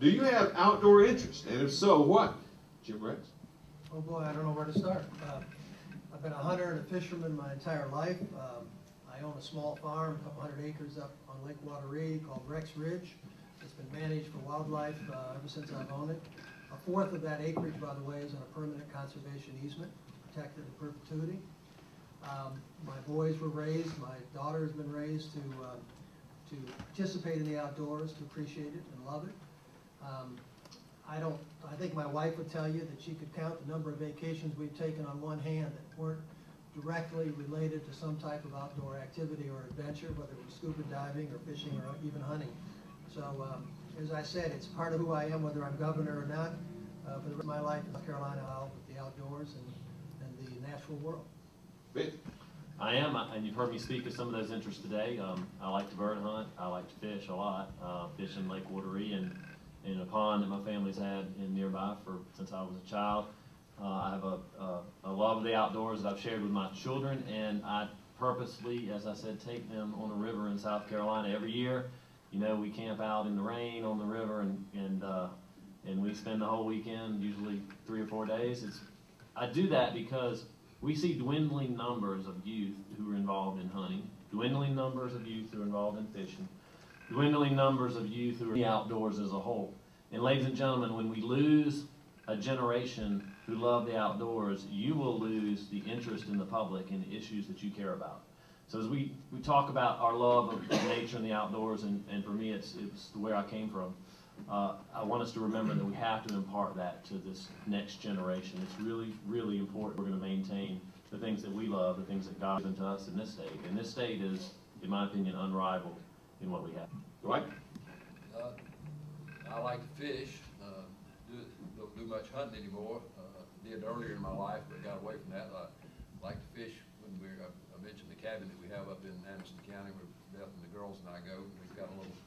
Do you have outdoor interest? And if so, what? Jim Rex? Oh boy, I don't know where to start. I've been a hunter and a fisherman my entire life. I own a small farm, a couple hundred acres up on Lake Wateree called Rex Ridge. It's been managed for wildlife ever since I've owned it. A fourth of that acreage, by the way, is on a permanent conservation easement, protected in perpetuity. My boys were raised, my daughter has been raised to participate in the outdoors, to appreciate it and love it. I think my wife would tell you that she could count the number of vacations we've taken on one hand that weren't directly related to some type of outdoor activity or adventure, whether it was scuba diving or fishing or even hunting. So, as I said, it's part of who I am, whether I'm governor or not. For the rest of my life in South Carolina, I'll with the outdoors and the natural world. I am, and you've heard me speak of some of those interests today. I like to bird hunt. I like to fish a lot. Fish in Lake Wateree and in a pond that my family's had nearby since I was a child. I have a love of the outdoors that I've shared with my children, and I purposely, as I said, take them on a river in South Carolina every year. You know, we camp out in the rain on the river, and we spend the whole weekend, usually 3 or 4 days. I do that because we see dwindling numbers of youth who are involved in hunting, dwindling numbers of youth who are involved in fishing, dwindling numbers of youth who are in the outdoors as a whole. And ladies and gentlemen, when we lose a generation who love the outdoors, you will lose the interest in the public in the issues that you care about. So as we talk about our love of nature and the outdoors, and for me it's where I came from, I want us to remember that we have to impart that to this next generation. It's really, really important. We're going to maintain the things that we love, the things that God has given to us in this state. And this state is, in my opinion, unrivaled in what we have. Dwight? I like to fish. Don't do much hunting anymore. Did earlier in my life, but got away from that. I like to fish when I mentioned the cabin that we have up in Anderson County where Beth and the girls and I go. We've got a little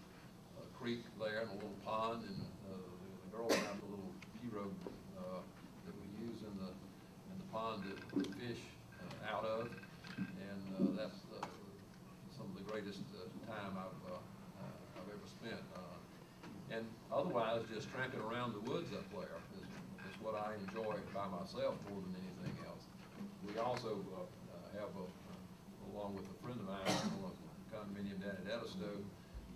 creek there and a little pond, and the girls have a little pirogue that we use in the pond that we fish out of, and that's some of the greatest time I've ever spent. And otherwise, just tramping around the woods up there is what I enjoy by myself more than anything else. We also have, along with a friend of mine, a condominium down at Edisto,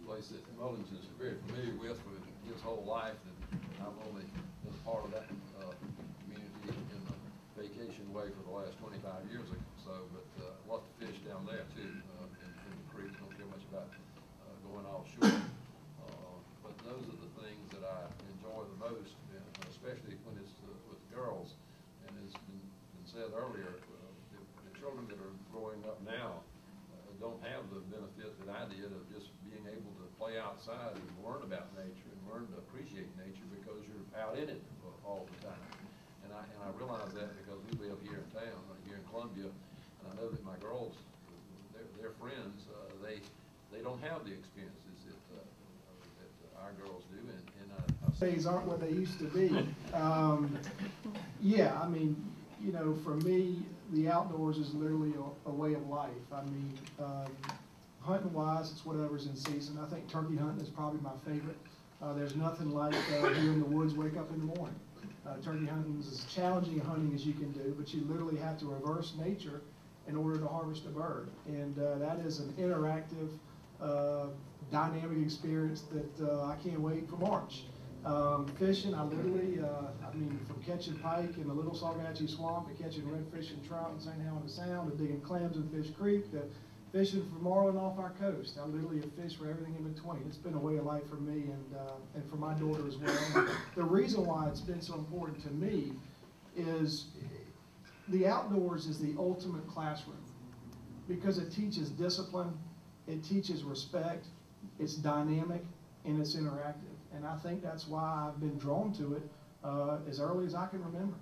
place that Mullins is very familiar with for his whole life, and I've only been a part of that community in a vacation way for the last 25 years or so, but love to fish down there too, in the creek. Don't care much about going offshore. But those are the things that I enjoy the most, especially when it's with girls. And as been said earlier, the children that are growing up now don't have the benefit that I did of just being able to play outside and learn about nature and learn to appreciate nature because you're out in it all the time. And I realize that because we live here in town, here in Columbia, and I know that my girls, their friends, they don't have the experiences that our girls do, days aren't what they used to be. Yeah, I mean, you know, for me, the outdoors is literally a way of life. I mean, hunting wise, it's whatever's in season. I think turkey hunting is probably my favorite. There's nothing like here in the woods, wake up in the morning. Turkey hunting is as challenging hunting as you can do, but you literally have to reverse nature in order to harvest a bird. And that is an interactive, dynamic experience that I can't wait for March. Fishing, I literally, I mean, from catching pike in the Little Salgatchie Swamp to catching redfish and trout in St. Helena Sound to digging clams in Fish Creek to fishing for marlin off our coast. I literally have fished for everything in between. It's been a way of life for me and for my daughter as well. The reason why it's been so important to me is the outdoors is the ultimate classroom because it teaches discipline, it teaches respect, it's dynamic, and it's interactive. And I think that's why I've been drawn to it as early as I can remember.